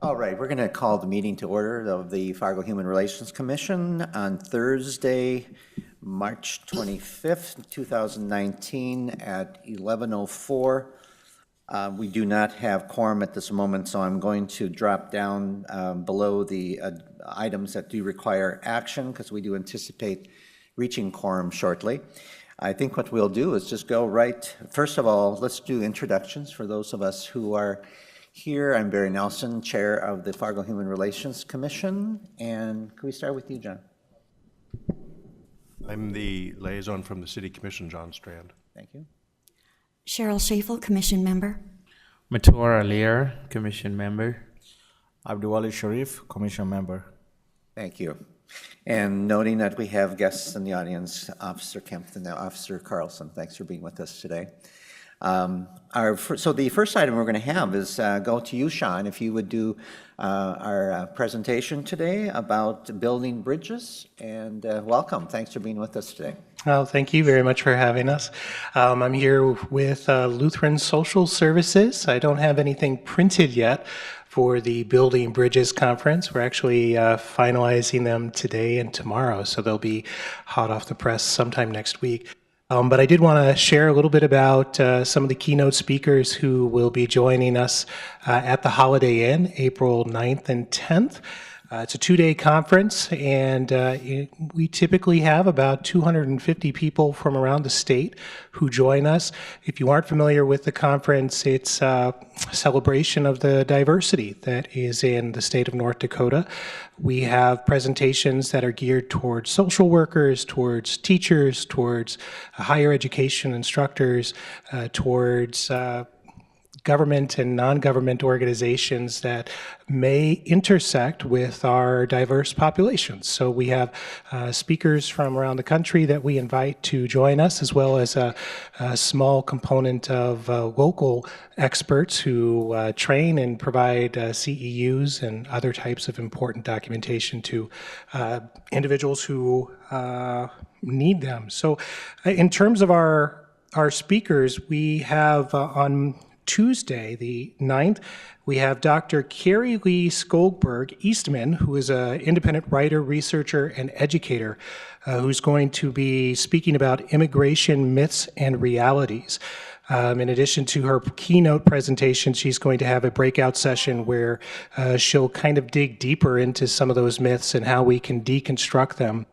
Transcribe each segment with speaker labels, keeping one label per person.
Speaker 1: All right, we're going to call the meeting to order of the Fargo Human Relations Commission on Thursday, March 25th, 2019 at 11:04. We do not have quorum at this moment, so I'm going to drop down below the items that do require action because we do anticipate reaching quorum shortly. I think what we'll do is just go right, first of all, let's do introductions for those of us who are here. I'm Barry Nelson, Chair of the Fargo Human Relations Commission, and can we start with you, John?
Speaker 2: I'm the liaison from the City Commission, John Strand.
Speaker 1: Thank you.
Speaker 3: Cheryl Schafel, Commission Member.
Speaker 4: Matora Lear, Commission Member.
Speaker 5: Abdulwali Sharif, Commission Member.
Speaker 1: Thank you. And noting that we have guests in the audience, Officer Kempton and Officer Carlson, thanks for being with us today. So the first item we're going to have is go to you, Sean, if you would do our presentation today about building bridges. And welcome. Thanks for being with us today.
Speaker 6: Well, thank you very much for having us. I'm here with Lutheran Social Services. I don't have anything printed yet for the Building Bridges Conference. We're actually finalizing them today and tomorrow, so they'll be hot off the press sometime next week. But I did want to share a little bit about some of the keynote speakers who will be joining us at the Holiday Inn, April 9th and 10th. It's a two-day conference, and we typically have about 250 people from around the state who join us. If you aren't familiar with the conference, it's a celebration of the diversity that is in the state of North Dakota. We have presentations that are geared towards social workers, towards teachers, towards higher education instructors, towards government and non-government organizations that may intersect with our diverse populations. So we have speakers from around the country that we invite to join us, as well as a small component of local experts who train and provide CEUs and other types of important documentation to individuals who need them. So in terms of our speakers, we have on Tuesday, the 9th, we have Dr. Carrie Lee Skogberg Eastman, who is an independent writer, researcher, and educator, who's going to be speaking about immigration myths and realities. In addition to her keynote presentation, she's going to have a breakout session where she'll kind of dig deeper into some of those myths and how we can deconstruct them.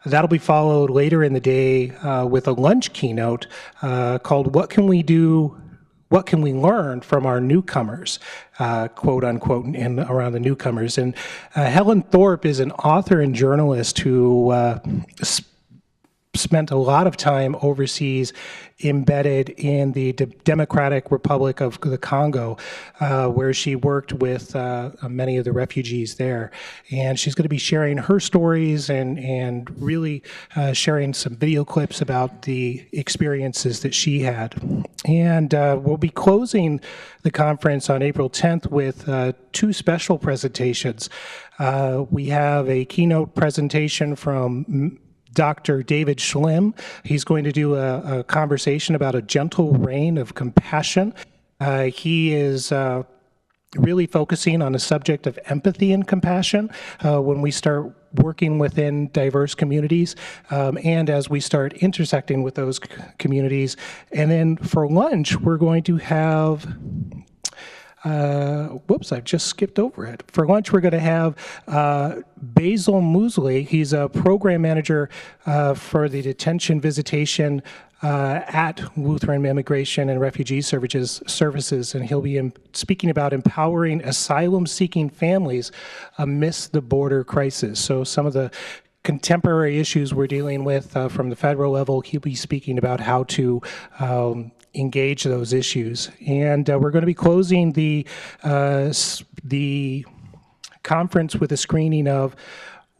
Speaker 6: That'll be followed later in the day with a lunch keynote called What Can We Do? What can we learn from our newcomers, quote unquote, and around the newcomers? And Helen Thorpe is an author and journalist who spent a lot of time overseas embedded in the Democratic Republic of the Congo, where she worked with many of the refugees there. And she's going to be sharing her stories and really sharing some video clips about the experiences that she had. And we'll be closing the conference on April 10th with two special presentations. We have a keynote presentation from Dr. David Schlim. He's going to do a conversation about a gentle reign of compassion. He is really focusing on the subject of empathy and compassion when we start working within diverse communities and as we start intersecting with those communities. And then for lunch, we're going to have I've just skipped over it. For lunch, we're going to have Basil Musley. He's a program manager for the detention visitation at Lutheran Immigration and Refugee Services, and he'll be speaking about empowering asylum-seeking families amidst the border crisis. So some of the contemporary issues we're dealing with from the federal level, he'll be speaking about how to engage those issues. And we're going to be closing the conference with a screening of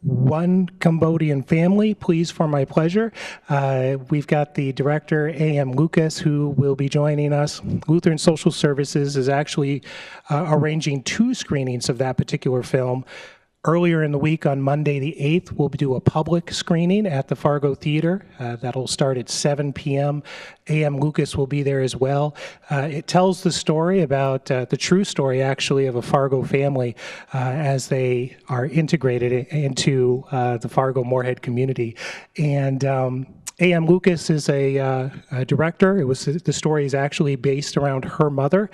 Speaker 6: One Cambodian Family, Please for My Pleasure. We've got the director, A.M. Lucas, who will be joining us. Lutheran Social Services is actually arranging two screenings of that particular film. Earlier in the week, on Monday the 8th, we'll do a public screening at the Fargo Theater. That'll start at 7 p.m. A.M. Lucas will be there as well. It tells the story about, the true story actually, of a Fargo family as they are integrated into the Fargo-Moorhead community. And A.M. Lucas is a director. The story is actually based around her mother.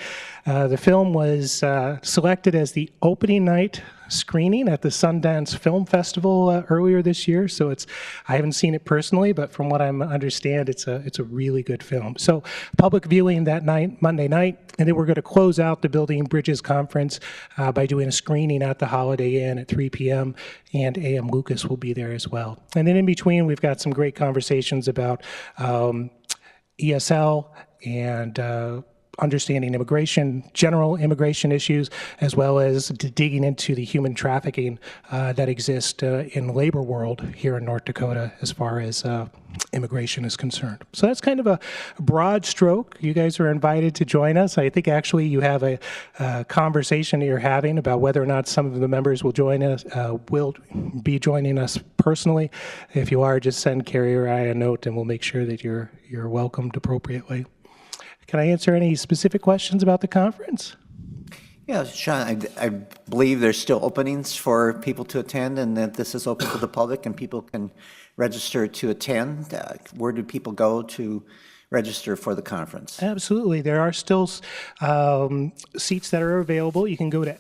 Speaker 6: The film was selected as the opening night screening at the Sundance Film Festival earlier this year. So I haven't seen it personally, but from what I understand, it's a really good film. So public viewing that night, Monday night, and then we're going to close out the Building and Bridges Conference by doing a screening at the Holiday Inn at 3 p.m. and A.M. Lucas will be there as well. And then in between, we've got some great conversations about ESL and understanding immigration, general immigration issues, as well as digging into the human trafficking that exists in the labor world here in North Dakota as far as immigration is concerned. So that's kind of a broad stroke. You guys are invited to join us. I think actually you have a conversation that you're having about whether or not some of the members will be joining us personally. If you are, just send Carrie or I a note and we'll make sure that you're welcomed appropriately. Can I answer any specific questions about the conference?
Speaker 1: Yeah, Sean, I believe there's still openings for people to attend and that this is open to the public and people can register to attend. Where do people go to register for the conference?
Speaker 6: Absolutely. There are still seats that are available. You can go to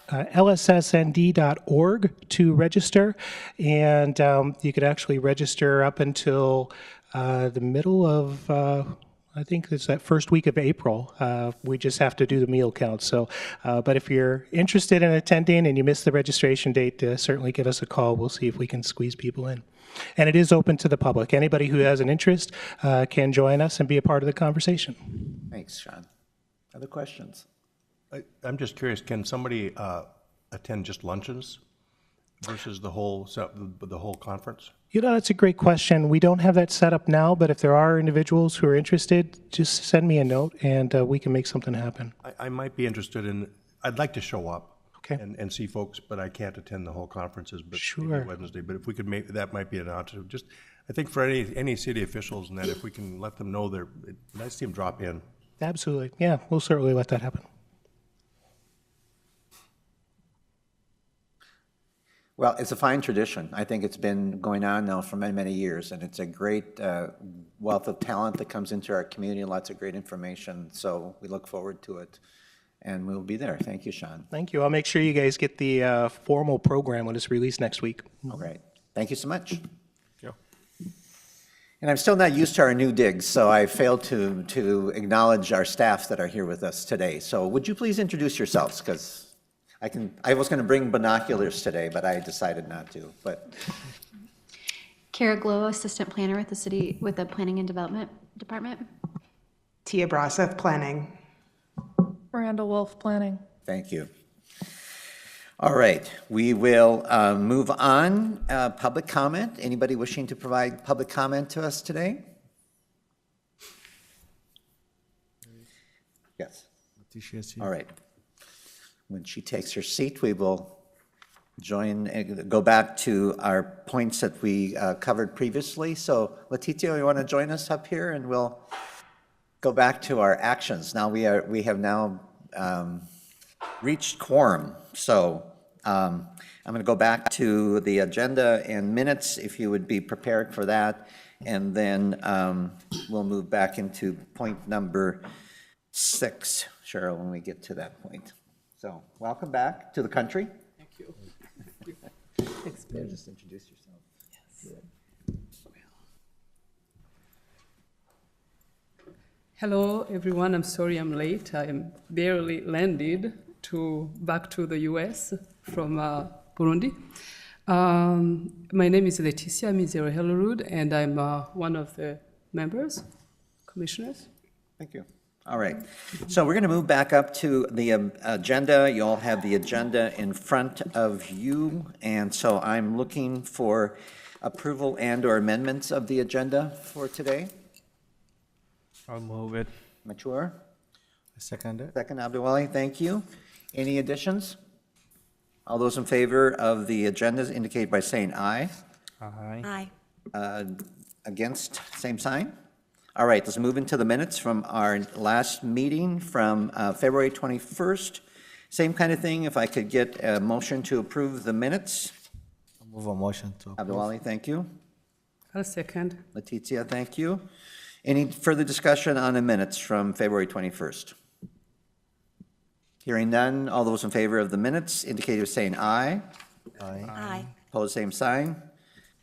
Speaker 6: lssnd.org to register, and you could actually register up until the middle of I think it's that first week of April. We just have to do the meal count. So, but if you're interested in attending and you missed the registration date, certainly give us a call. We'll see if we can squeeze people in. And it is open to the public. Anybody who has an interest can join us and be a part of the conversation.
Speaker 1: Thanks, Sean. Other questions?
Speaker 2: I'm just curious, can somebody attend just luncheons versus the whole conference?
Speaker 6: You know, that's a great question. We don't have that set up now, but if there are individuals who are interested, just send me a note and we can make something happen.
Speaker 2: I might be interested I'd like to show up.
Speaker 6: Okay.
Speaker 2: And see folks, but I can't attend the whole conferences, but
Speaker 6: Sure.
Speaker 2: maybe Wednesday. But if we could that might be an option. Just, I think for any city officials and that, if we can let them know nice to see them drop in.
Speaker 6: Absolutely. Yeah, we'll certainly let that happen.
Speaker 1: Well, it's a fine tradition. I think it's been going on now for many, many years, and it's a great wealth of talent that comes into our community, lots of great information. So we look forward to it, and we'll be there. Thank you, Sean.
Speaker 6: Thank you. I'll make sure you guys get the formal program when it's released next week.
Speaker 1: All right. Thank you so much.
Speaker 2: Yeah.
Speaker 1: And I'm still not used to our new digs, so I failed to acknowledge our staff that are here with us today. So would you please introduce yourselves? Because I was going to bring binoculars today, but I decided not to. But
Speaker 7: Kara Glow, Assistant Planner with the Planning and Development Department.
Speaker 8: Tia Braseth, Planning.
Speaker 9: Miranda Wolf, Planning.
Speaker 1: thank you. All right, we will move on. Public comment. Anybody wishing to provide public comment to us today? Yes. All right. When she takes her seat, we will go back to our points that we covered previously. So Letitia, you want to join us up here and we'll go back to our actions. Now we have now reached quorum. So I'm going to go back to the agenda and minutes, if you would be prepared for that. And then we'll move back into point number 6, Cheryl, when we get to that point. So welcome back to the country.
Speaker 9: Thank you.
Speaker 1: Just introduce yourself.
Speaker 9: Yes. Hello, everyone. I'm sorry I'm late. I'm barely landed back to the U.S. from Burundi. My name is Leticia Mizero Hellerud, and I'm one of the members, commissioners.
Speaker 1: Thank you. All right. So we're going to move back up to the agenda. You all have the agenda in front of you. And so I'm looking for approval and/or amendments of the agenda for today.
Speaker 4: I'll move it.
Speaker 1: Mature?
Speaker 5: Second it.
Speaker 1: Second, Abdulwali, thank you. Any additions? All those in favor of the agendas indicate by saying aye.
Speaker 4: Aye.
Speaker 3: Aye.
Speaker 1: Against, same sign. All right, let's move into the minutes from our last meeting from February 21st. Same kind of thing, if I could get a motion to approve the minutes.
Speaker 5: I'll move a motion to approve.
Speaker 1: Abdulali, thank you.
Speaker 9: I'll second.
Speaker 1: Letizia, thank you. Any further discussion on the minutes from February 21st? Hearing none, all those in favor of the minutes indicate by saying aye.
Speaker 5: Aye.
Speaker 3: Aye.
Speaker 1: Opposed, same sign.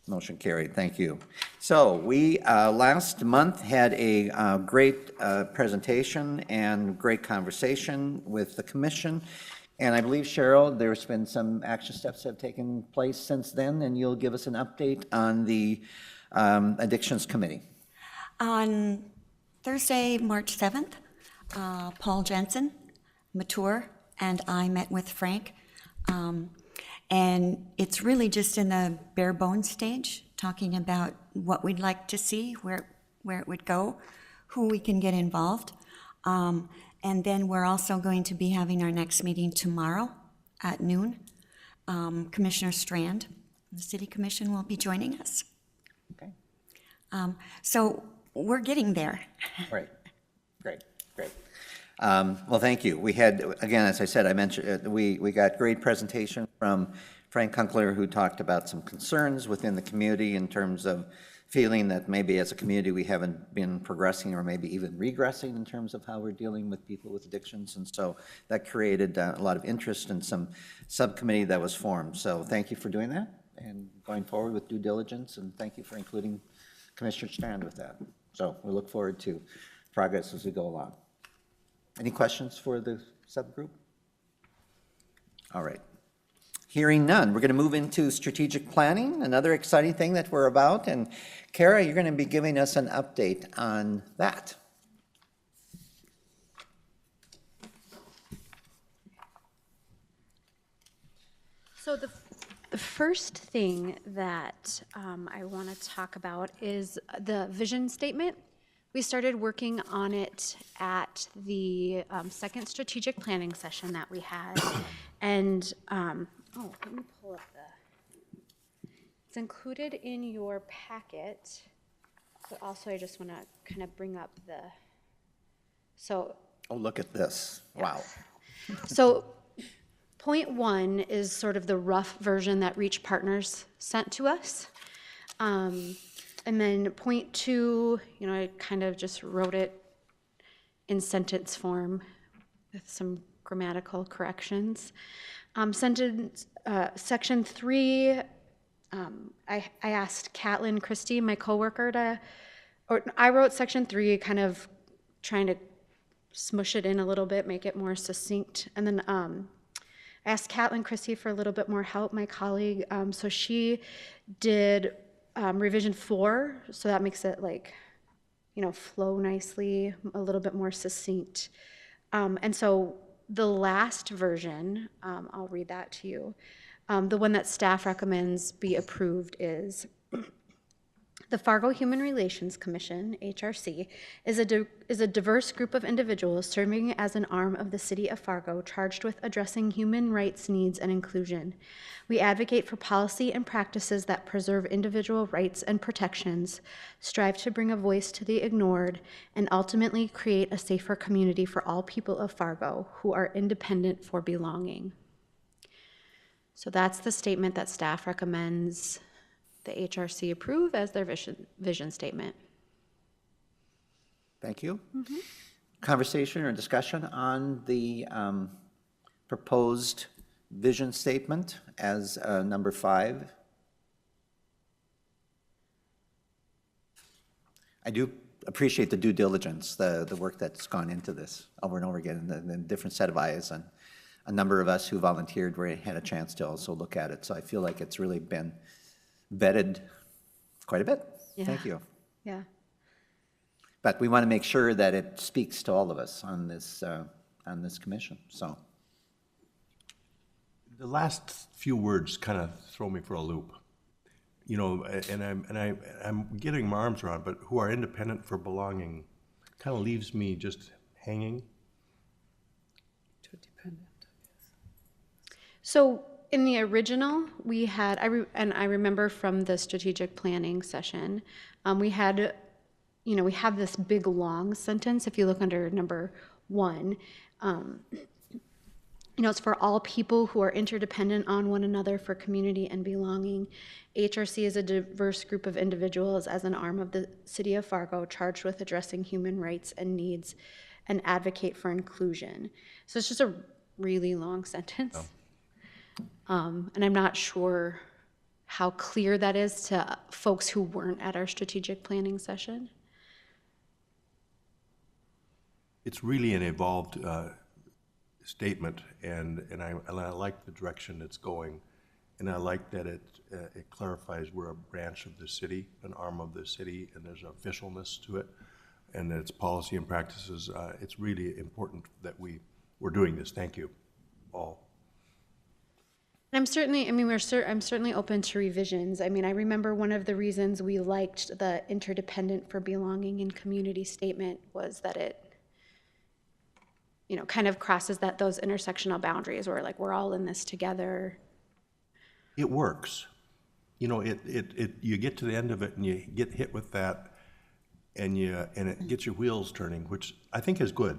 Speaker 1: Motion carried, thank you. So we, last month, had a great presentation and great conversation with the commission. And I believe, Cheryl, there's been some action steps that have taken place since then, and you'll give us an update on the Addictions Committee.
Speaker 3: On Thursday, March 7th, Paul Jensen, Mature, and I met with Frank. And it's really just in the bare bones stage, talking about what we'd like to see, where it would go, who we can get involved. And then we're also going to be having our next meeting tomorrow at noon. Commissioner Strand, the City Commission, will be joining us.
Speaker 1: Okay.
Speaker 3: So we're getting there.
Speaker 1: Great, great, great. Well, thank you. We had, again, as I said, I mentioned, we got great presentation from Frank Kunkler, who talked about some concerns within the community in terms of feeling that maybe as a community we haven't been progressing or maybe even regressing in terms of how we're dealing with people with addictions. And so that created a lot of interest in some subcommittee that was formed. So thank you for doing that and going forward with due diligence, and thank you for including Commissioner Strand with that. So we look forward to progress as we go along. Any questions for the subgroup? All right. Hearing none, we're going to move into strategic planning, another exciting thing that we're about. And Kara, you're going to be giving us an update on that.
Speaker 7: So the first thing that I want to talk about is the vision statement. We started working on it at the second strategic planning session that we had. And, let me pull up it's included in your packet, but also I just want to kind of bring up
Speaker 1: Oh, look at this. Wow.
Speaker 7: So point 1 is sort of the rough version that Reach Partners sent to us. And then point 2, I kind of just wrote it in sentence form with some grammatical corrections. Section 3, I asked Catlin Christie, my coworker, I wrote section 3 kind of trying to smush it in a little bit, make it more succinct. And then I asked Catlin Christie for a little bit more help, my colleague. So she did revision 4, so that makes it flow nicely, a little bit more succinct. And so the last version, I'll read that to you. The one that staff recommends be approved is the Fargo Human Relations Commission, HRC, is a diverse group of individuals serving as an arm of the City of Fargo charged with addressing human rights needs and inclusion. We advocate for policy and practices that preserve individual rights and protections, strive to bring a voice to the ignored, and ultimately create a safer community for all people of Fargo who are independent for belonging. So that's the statement that staff recommends the HRC approve as their vision statement.
Speaker 1: Thank you. Mm-hmm. Conversation or discussion on the proposed vision statement as number 5. I do appreciate the due diligence, the work that's gone into this over and over again, and the different set of eyes, and a number of us who volunteered had a chance to also look at it. So I feel like it's really been vetted quite a bit.
Speaker 7: Yeah.
Speaker 1: Thank you.
Speaker 7: Yeah.
Speaker 1: But we want to make sure that it speaks to all of us on this commission. So
Speaker 2: The last few words kind of throw me for a loop. And I'm getting my arms around, but who are independent for belonging kind of leaves me just hanging.
Speaker 9: Too dependent.
Speaker 7: So in the original, we had, and I remember from the strategic planning session, we had, we have this big long sentence. If you look under number 1, it's for all people who are interdependent on one another for community and belonging. HRC is a diverse group of individuals as an arm of the City of Fargo charged with addressing human rights and needs and advocate for inclusion. So it's just a really long sentence. And I'm not sure how clear that is to folks who weren't at our strategic planning session.
Speaker 2: It's really an evolved statement, and I like the direction it's going, and I like that it clarifies we're a branch of the city, an arm of the city, and there's officialness to it, and that it's policy and practices. It's really important that we're doing this. Thank you, all.
Speaker 7: I'm certainly open to revisions. I mean, I remember one of the reasons we liked the interdependent for belonging and community statement was that it, kind of crosses those intersectional boundaries where like we're all in this together.
Speaker 2: It works. You get to the end of it and you get hit with that, and it gets your wheels turning, which I think is good,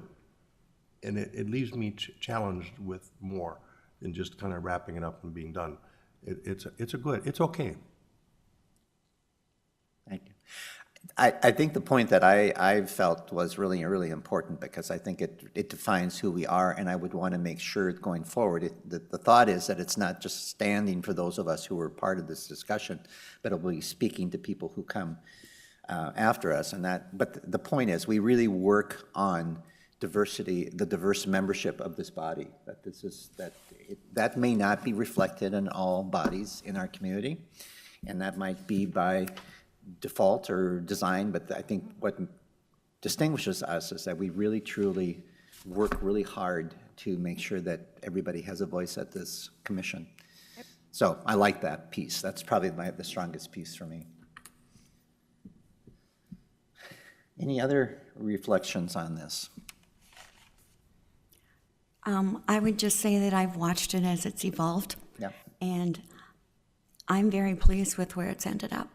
Speaker 2: and it leaves me challenged with more than just kind of wrapping it up and being done. It's okay.
Speaker 1: Thank you. I think the point that I felt was really, really important, because I think it defines who we are, and I would want to make sure going forward, the thought is that it's not just standing for those of us who were part of this discussion, but it'll be speaking to people who come after us. But the point is, we really work on diversity, the diverse membership of this body. That may not be reflected in all bodies in our community, and that might be by default or design, but I think what distinguishes us is that we really truly work really hard to make sure that everybody has a voice at this commission. Yep. So I like that piece. That's probably the strongest piece for me. Any other reflections on this?
Speaker 3: I would just say that I've watched it as it's evolved.
Speaker 1: Yeah. And
Speaker 3: I'm very pleased with where it's ended up.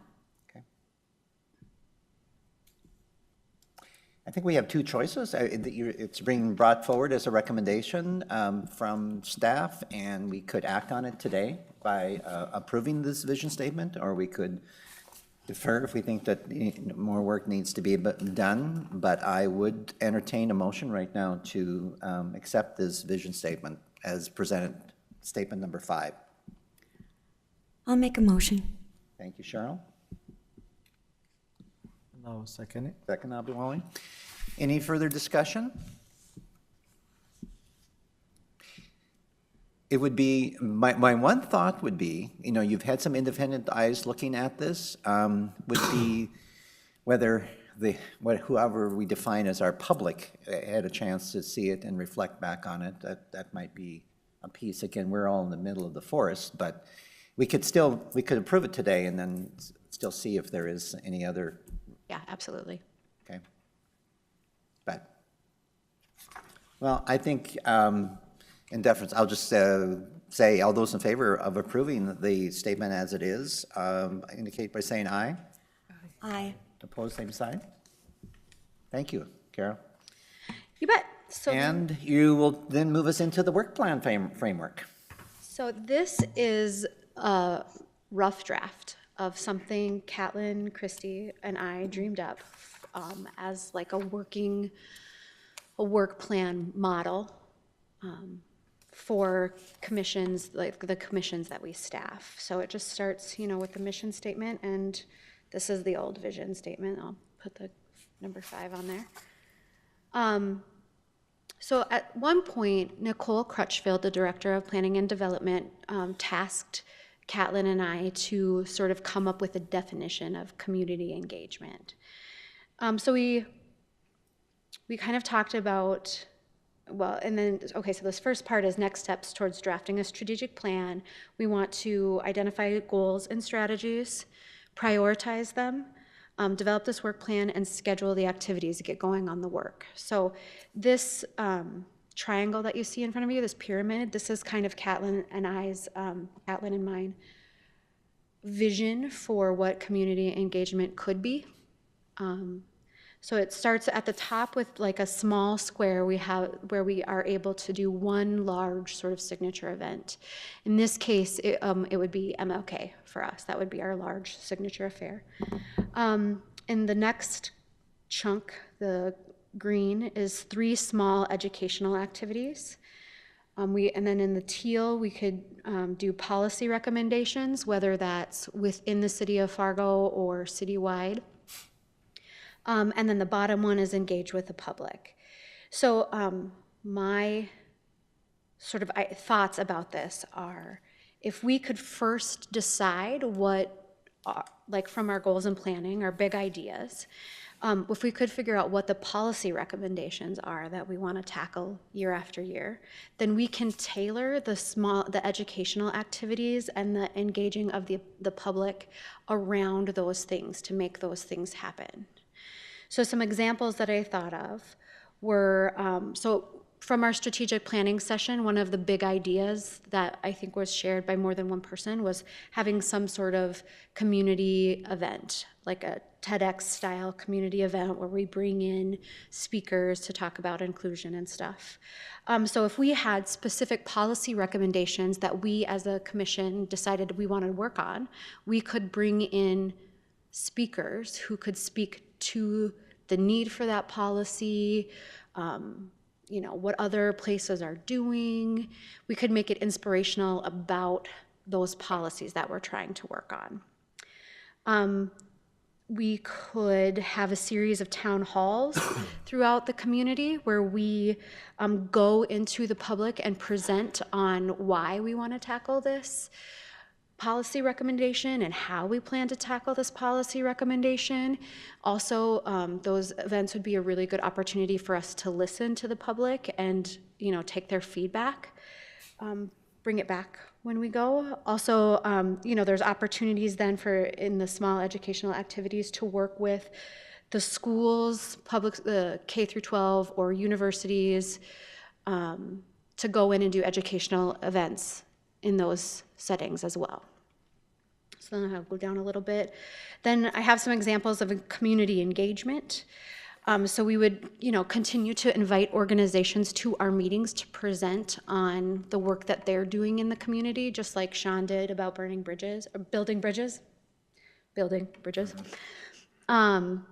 Speaker 1: I think we have two choices. It's being brought forward as a recommendation from staff, and we could act on it today by approving this vision statement, or we could defer if we think that more work needs to be done. But I would entertain a motion right now to accept this vision statement as presented, statement number 5.
Speaker 3: I'll make a motion.
Speaker 1: Thank you, Cheryl.
Speaker 5: No, second it.
Speaker 1: Second, Abdulwali. Any further discussion? It would be, my one thought would be, you've had some independent eyes looking at this, would be whether whoever we define as our public had a chance to see it and reflect back on it. That might be a piece. Again, we're all in the middle of the forest, but we could approve it today and then still see if there is any other.
Speaker 7: Yeah, absolutely.
Speaker 1: Okay. But, well, I think in deference, I'll just say all those in favor of approving the statement as it is, indicate by saying aye.
Speaker 3: Aye.
Speaker 1: Opposed, same sign. Thank you, Carol.
Speaker 7: You bet. So,
Speaker 1: and you will then move us into the work plan framework.
Speaker 7: So this is a rough draft of something Catlin, Christy, and I dreamed up as like a work plan model for commissions, like the commissions that we staff. So it just starts, with the mission statement, and this is the old vision statement. I'll put the number 5 on there. So at one point, Nicole Crutchfield, the Director of Planning and Development, tasked Catlin and I to sort of come up with a definition of community engagement. So we kind of talked about, so this first part is next steps towards drafting a strategic plan. We want to identify goals and strategies, prioritize them, develop this work plan, and schedule the activities to get going on the work. So this triangle that you see in front of you, this pyramid, this is kind of Catlin and mine vision for what community engagement could be. So it starts at the top with like a small square where we are able to do one large sort of signature event. In this case, it would be MLK for us. That would be our large signature affair. In the next chunk, the green, is 3 small educational activities. And then in the teal, we could do policy recommendations, whether that's within the city of Fargo or citywide. And then the bottom one is engage with the public. So my sort of thoughts about this are, if we could first decide what, like from our goals and planning, our big ideas, if we could figure out what the policy recommendations are that we want to tackle year after year, then we can tailor the educational activities and the engaging of the public around those things to make those things happen. So some examples that I thought of were, so from our strategic planning session, one of the big ideas that I think was shared by more than one person was having some sort of community event, like a TEDx style community event where we bring in speakers to talk about inclusion and stuff. So if we had specific policy recommendations that we as a commission decided we wanted to work on, we could bring in speakers who could speak to the need for that policy, what other places are doing. We could make it inspirational about those policies that we're trying to work on. We could have a series of town halls throughout the community where we go into the public and present on why we want to tackle this policy recommendation and how we plan to tackle this policy recommendation. Also, those events would be a really good opportunity for us to listen to the public and, take their feedback, bring it back when we go. Also, there's opportunities then in the small educational activities to work with the schools, the K through 12 or universities, to go in and do educational events in those settings as well. So then I'll go down a little bit. Then I have some examples of community engagement. So we would, continue to invite organizations to our meetings to present on the work that they're doing in the community, just like Sean did about building bridges. And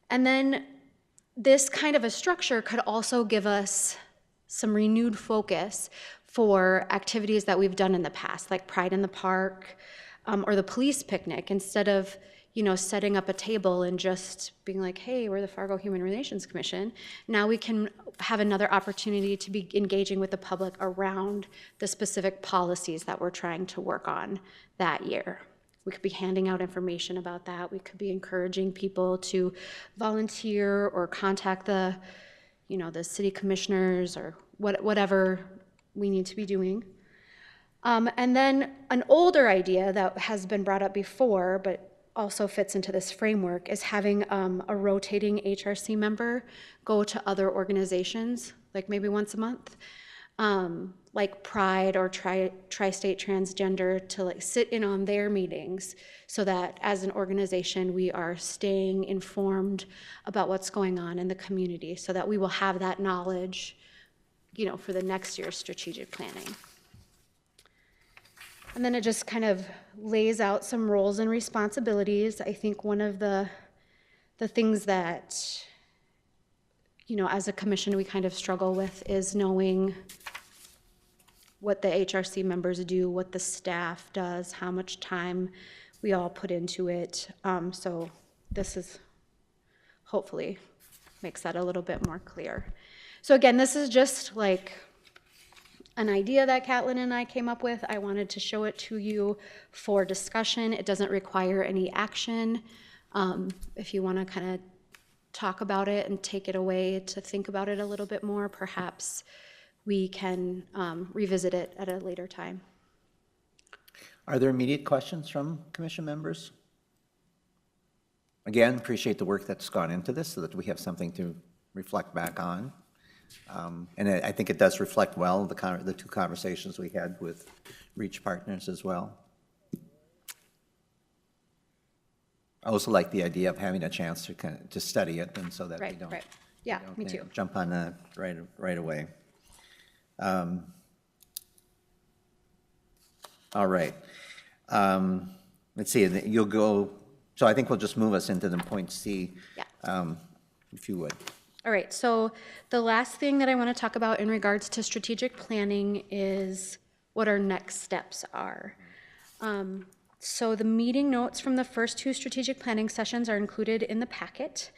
Speaker 7: then this kind of a structure could also give us some renewed focus for activities that we've done in the past, like Pride in the Park, or the police picnic. Instead of, setting up a table and just being like, hey, we're the Fargo Human Relations Commission, now we can have another opportunity to be engaging with the public around the specific policies that we're trying to work on that year. We could be handing out information about that. We could be encouraging people to volunteer or contact the city commissioners or whatever we need to be doing. And then an older idea that has been brought up before, but also fits into this framework, is having a rotating HRC member go to other organizations, like maybe once a month, like Pride or Tri-State Transgender, to sit in on their meetings so that as an organization we are staying informed about what's going on in the community, so that we will have that knowledge, for the next year's strategic planning. And then it just kind of lays out some roles and responsibilities. I think one of the things that, as a commission we kind of struggle with is knowing what the HRC members do, what the staff does, how much time we all put into it. So this is hopefully makes that a little bit more clear. So again, this is just like an idea that Catlin and I came up with. I wanted to show it to you for discussion. It doesn't require any action. If you want to kind of talk about it and take it away to think about it a little bit more, perhaps we can revisit it at a later time.
Speaker 1: Are there immediate questions from commission members? Again, appreciate the work that's gone into this so that we have something to reflect back on. And I think it does reflect well the two conversations we had with Reach Partners as well. I also like the idea of having a chance to study it, and so that we
Speaker 7: Right,
Speaker 1: don't.
Speaker 7: right. Yeah,
Speaker 1: don't,
Speaker 7: me too.
Speaker 1: Jump on that right away. All right. Let's see, you'll go, so I think we'll just move us into the point C.
Speaker 7: Yeah.
Speaker 1: If you would.
Speaker 7: All right, so the last thing that I want to talk about in regards to strategic planning is what our next steps are. So the meeting notes from the first two strategic planning sessions are included in the packet.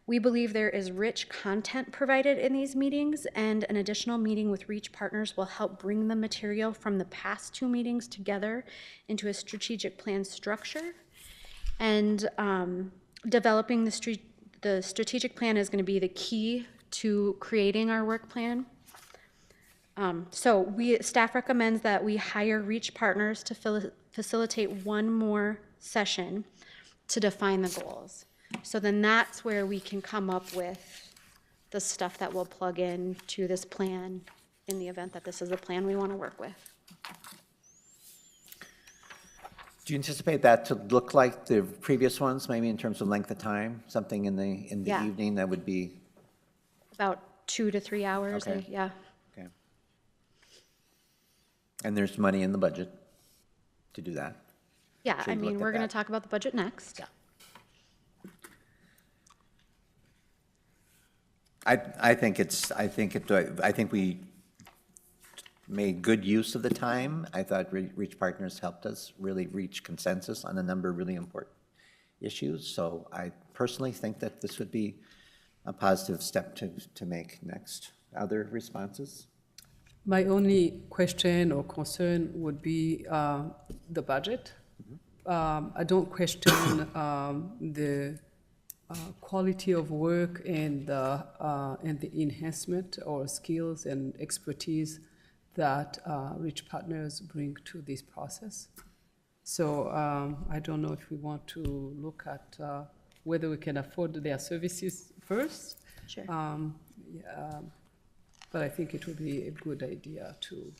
Speaker 7: We believe there is rich content provided in these meetings, and an additional meeting with Reach Partners will help bring the material from the past two meetings together into a strategic plan structure. And developing the strategic plan is going to be the key to creating our work plan. So staff recommends that we hire Reach Partners to facilitate one more session to define the goals. So then that's where we can come up with the stuff that we'll plug in to this plan in the event that this is a plan we want to work with.
Speaker 1: Do you anticipate that to look like the previous ones, maybe in terms of length of time? Something in the
Speaker 7: Yeah.
Speaker 1: evening that would be,
Speaker 7: About 2 to 3 hours,
Speaker 1: Okay.
Speaker 7: yeah.
Speaker 1: okay. And there's money in the budget to do that?
Speaker 7: Yeah,
Speaker 1: Should
Speaker 7: I
Speaker 1: we
Speaker 7: mean,
Speaker 1: look
Speaker 7: we're
Speaker 1: at
Speaker 7: going to
Speaker 1: that?
Speaker 7: talk about the budget next.
Speaker 1: I think we made good use of the time. I thought Reach Partners helped us really reach consensus on a number of really important issues. So I personally think that this would be a positive step to make next. Other responses?
Speaker 9: My only question or concern would be the budget. I don't question the quality of work and the enhancement or skills and expertise that Reach Partners bring to this process. So I don't know if we want to look at whether we can afford their services first.
Speaker 7: Sure.
Speaker 9: But I think it would be a good idea to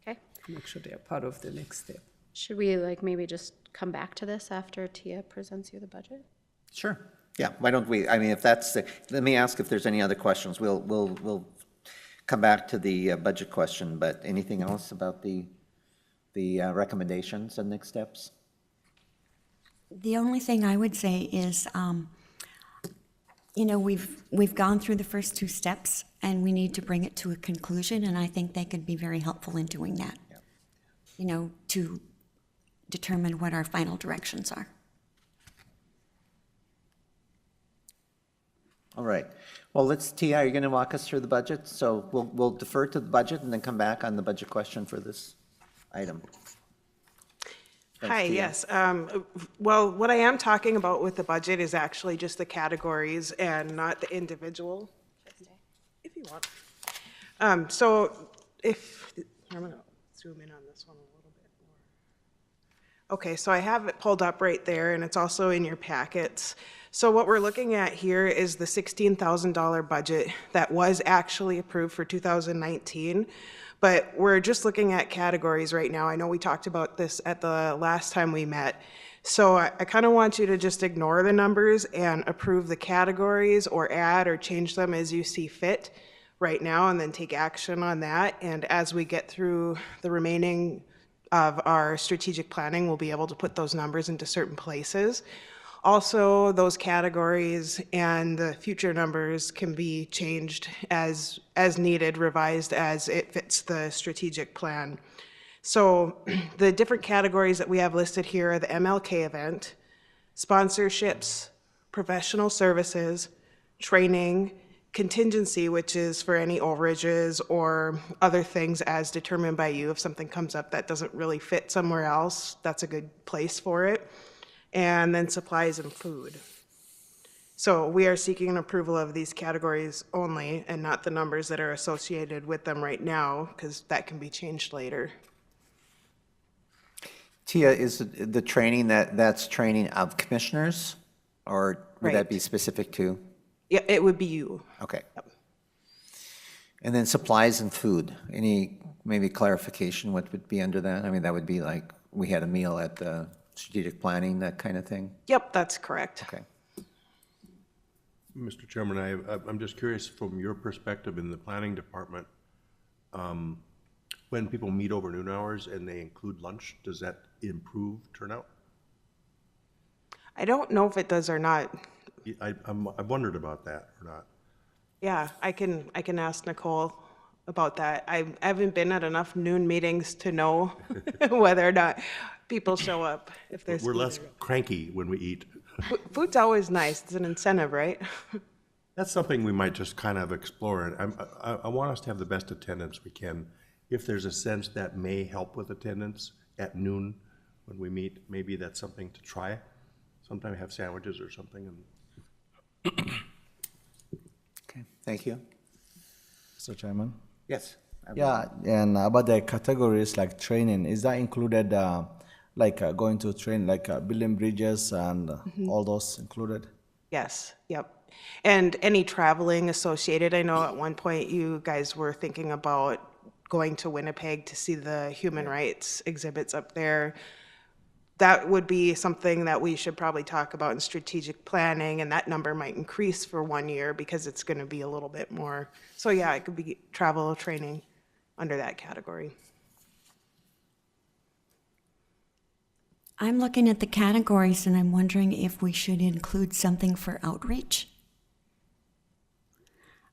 Speaker 7: Okay.
Speaker 9: make sure they are part of the next step.
Speaker 7: Should we maybe just come back to this after Tia presents you the budget?
Speaker 1: Sure. Yeah, why don't we, I mean, if that's, let me ask if there's any other questions. We'll come back to the budget question, but anything else about the recommendations and next steps?
Speaker 3: The only thing I would say is, we've gone through the first two steps, and we need to bring it to a conclusion, and I think they could be very helpful in doing that.
Speaker 1: Yeah.
Speaker 3: To determine what our final directions are.
Speaker 1: All right. Well, Tia, are you going to walk us through the budget? So we'll defer to the budget and then come back on the budget question for this item. Thanks,
Speaker 8: Hi,
Speaker 1: Tia.
Speaker 8: yes. Well, what I am talking about with the budget is actually just the categories and not the individual. If you want. So I'm going to zoom in on this one a little bit more. Okay, so I have it pulled up right there, and it's also in your packets. So what we're looking at here is the $16,000 budget that was actually approved for 2019. But we're just looking at categories right now. I know we talked about this at the last time we met. So I kind of want you to just ignore the numbers and approve the categories or add or change them as you see fit right now, and then take action on that. And as we get through the remaining of our strategic planning, we'll be able to put those numbers into certain places. Also, those categories and the future numbers can be changed as needed, revised as it fits the strategic plan. So the different categories that we have listed here are the MLK event, sponsorships, professional services, training, contingency, which is for any overages or other things as determined by you. If something comes up that doesn't really fit somewhere else, that's a good place for it. And then supplies and food. So we are seeking an approval of these categories only and not the numbers that are associated with them right now, because that can be changed later.
Speaker 1: Tia, is the training that's training of commissioners, or would that
Speaker 8: Right.
Speaker 1: be specific to?
Speaker 8: Yeah, it would be you.
Speaker 1: Okay. And then supplies and food, any maybe clarification, what would be under that? I mean, that would be like, we had a meal at the strategic planning, that kind of thing?
Speaker 8: Yep, that's correct.
Speaker 1: Okay.
Speaker 2: Mr. Chairman, I'm just curious from your perspective in the planning department, when people meet over noon hours and they include lunch, does that improve turnout?
Speaker 8: I don't know if it does or not.
Speaker 2: I wondered about that or not.
Speaker 8: Yeah, I can ask Nicole about that. I haven't been at enough noon meetings to know whether or not people show up if there's.
Speaker 2: We're less cranky when we eat.
Speaker 8: Food's always nice. It's an incentive, right?
Speaker 2: That's something we might just kind of explore, and I want us to have the best attendance we can. If there's a sense that may help with attendance at noon when we meet, maybe that's something to try. Sometime have sandwiches or something.
Speaker 1: Okay, thank you.
Speaker 5: Mr. Chairman?
Speaker 1: Yes.
Speaker 5: Yeah, and about the categories like training, is that included, going to train, building bridges and all those included?
Speaker 8: Yes, yep. And any traveling associated, I know at one point you guys were thinking about going to Winnipeg to see the human rights exhibits up there. That would be something that we should probably talk about in strategic planning, and that number might increase for 1 year because it's going to be a little bit more. So yeah, it could be travel training under that category.
Speaker 3: I'm looking at the categories and I'm wondering if we should include something for outreach.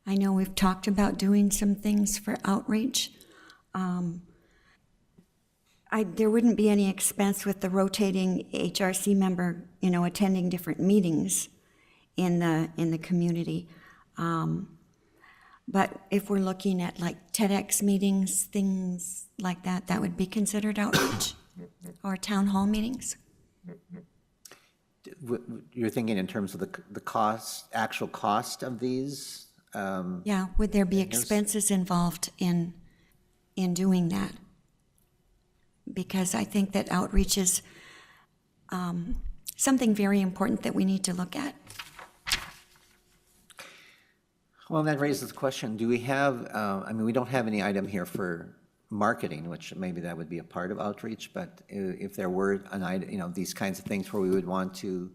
Speaker 3: I know we've talked about doing some things for outreach. There wouldn't be any expense with the rotating HRC member, attending different meetings in the community. But if we're looking at like TEDx meetings, things like that, that would be considered outreach, or town hall meetings.
Speaker 1: You're thinking in terms of the cost, actual cost of these?
Speaker 3: Yeah, would there be expenses involved in doing that? Because I think that outreach is something very important that we need to look at.
Speaker 1: Well, that raises the question, do we have, we don't have any item here for marketing, which maybe that would be a part of outreach, but if there were an item, these kinds of things where we would want to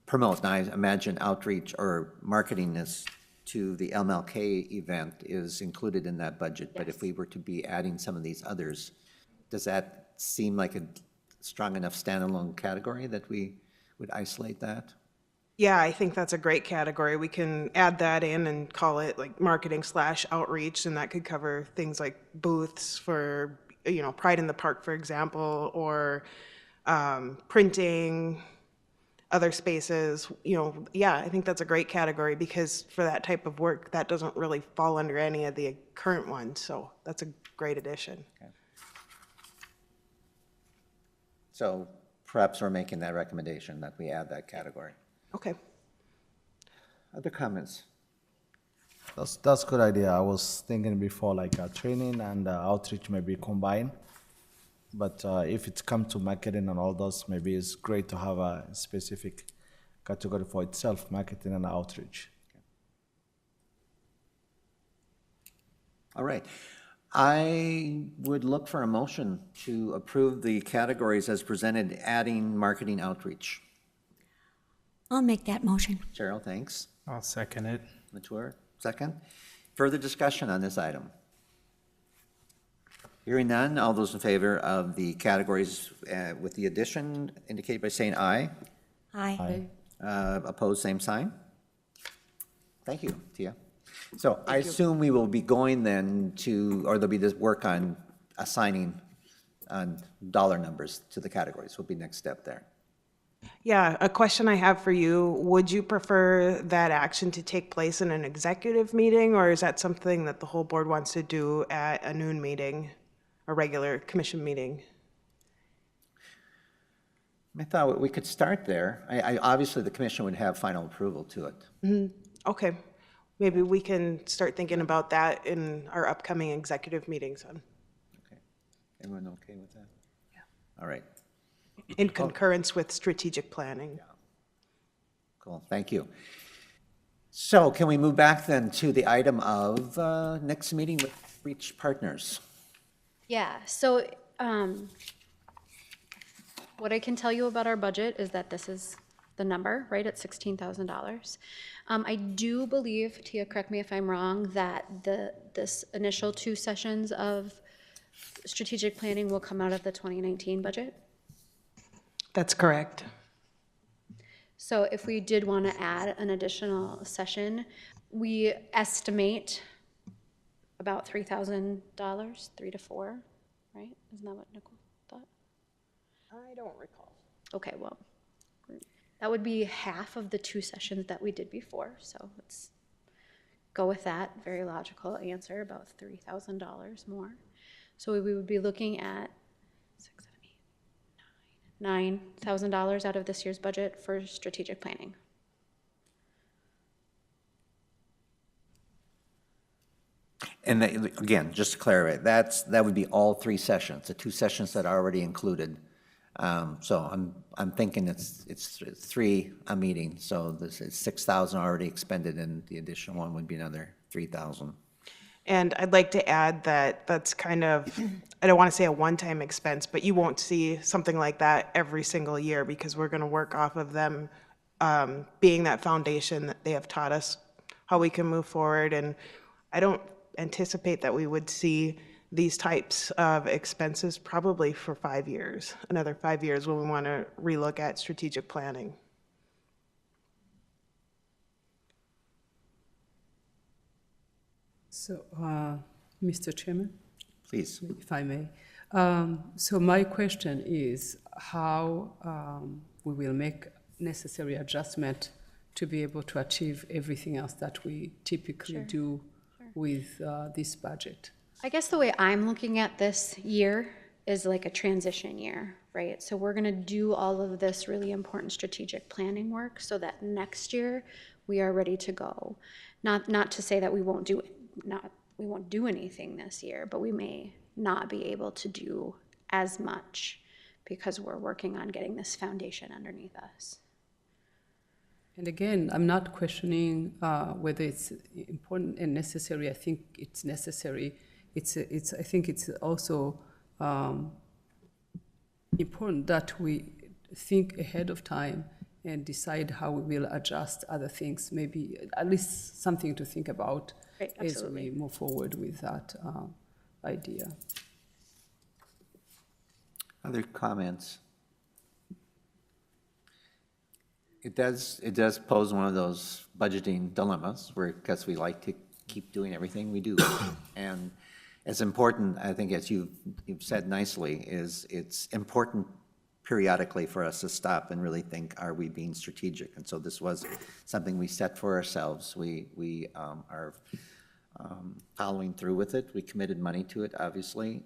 Speaker 1: promote, and I imagine outreach or marketing is to the MLK event is included in that budget, but if we were to be adding some of these others, does that seem like a strong enough standalone category that we would isolate that?
Speaker 8: Yeah, I think that's a great category. We can add that in and call it like marketing/outreach, and that could cover things like booths for, Pride in the Park, for example, or printing, other spaces. Yeah, I think that's a great category because for that type of work, that doesn't really fall under any of the current ones. So that's a great addition.
Speaker 1: Okay. So perhaps we're making that recommendation that we add that category.
Speaker 8: Okay.
Speaker 1: Other comments?
Speaker 5: That's a good idea. I was thinking before training and outreach maybe combined. But if it comes to marketing and all those, maybe it's great to have a specific category for itself, marketing and outreach.
Speaker 1: All right. I would look for a motion to approve the categories as presented, adding marketing outreach.
Speaker 3: I'll make that motion.
Speaker 1: Cheryl, thanks.
Speaker 4: I'll second it.
Speaker 1: Mature, second. Further discussion on this item? Hearing none, all those in favor of the categories with the addition indicate by saying aye.
Speaker 3: Aye.
Speaker 1: Opposed, same sign. Thank you, Tia. So I assume we will be going then to, or there'll be this work on assigning dollar numbers to the categories will be next step there.
Speaker 8: Yeah, a question I have for you, would you prefer that action to take place in an executive meeting, or is that something that the whole board wants to do at a noon meeting, a regular commission meeting?
Speaker 1: I thought we could start there. Obviously, the commission would have final approval to it.
Speaker 8: Mm-hmm. Okay, maybe we can start thinking about that in our upcoming executive meetings then.
Speaker 1: Okay, everyone okay with that? Yeah. All right.
Speaker 8: In concurrence with strategic planning.
Speaker 1: Cool, thank you. So can we move back then to the item of next meeting with Reach Partners?
Speaker 7: Yeah, so what I can tell you about our budget is that this is the number, right, at $16,000. I do believe, Tia, correct me if I'm wrong, that this initial 2 sessions of strategic planning will come out of the 2019 budget.
Speaker 8: That's correct.
Speaker 7: So if we did want to add an additional session, we estimate about $3,000, 3 to 4, right? Isn't that what Nicole thought?
Speaker 8: I don't recall.
Speaker 7: Okay, well, that would be half of the 2 sessions that we did before, so let's go with that. Very logical answer, about $3,000 more. So we would be looking at $9,000 out of this year's budget for strategic planning.
Speaker 1: And again, just to clarify, that would be all 3 sessions, the 2 sessions that are already included. So I'm thinking it's 3 a meeting, so this is 6,000 already expended, and the additional one would be another 3,000.
Speaker 8: And I'd like to add that that's kind of, I don't want to say a one-time expense, but you won't see something like that every single year because we're going to work off of them being that foundation that they have taught us how we can move forward. And I don't anticipate that we would see these types of expenses probably for 5 years, another 5 years when we want to relook at strategic planning.
Speaker 9: So, Mr. Chairman,
Speaker 1: Please.
Speaker 9: if I may. So my question is how we will make necessary adjustment to be able to achieve everything else that we typically do with this budget.
Speaker 7: I guess the way I'm looking at this year is like a transition year, right? So we're going to do all of this really important strategic planning work so that next year we are ready to go. Not to say that we won't do anything this year, but we may not be able to do as much because we're working on getting this foundation underneath us.
Speaker 9: And again, I'm not questioning whether it's important and necessary. I think it's necessary. I think it's also important that we think ahead of time and decide how we will adjust other things. Maybe at least something to think about as we move forward with that idea.
Speaker 1: Other comments? It does pose one of those budgeting dilemmas because we like to keep doing everything we do. And it's important, I think, as you've said nicely, is it's important periodically for us to stop and really think, are we being strategic? And so this was something we set for ourselves. We are following through with it. We committed money to it, obviously.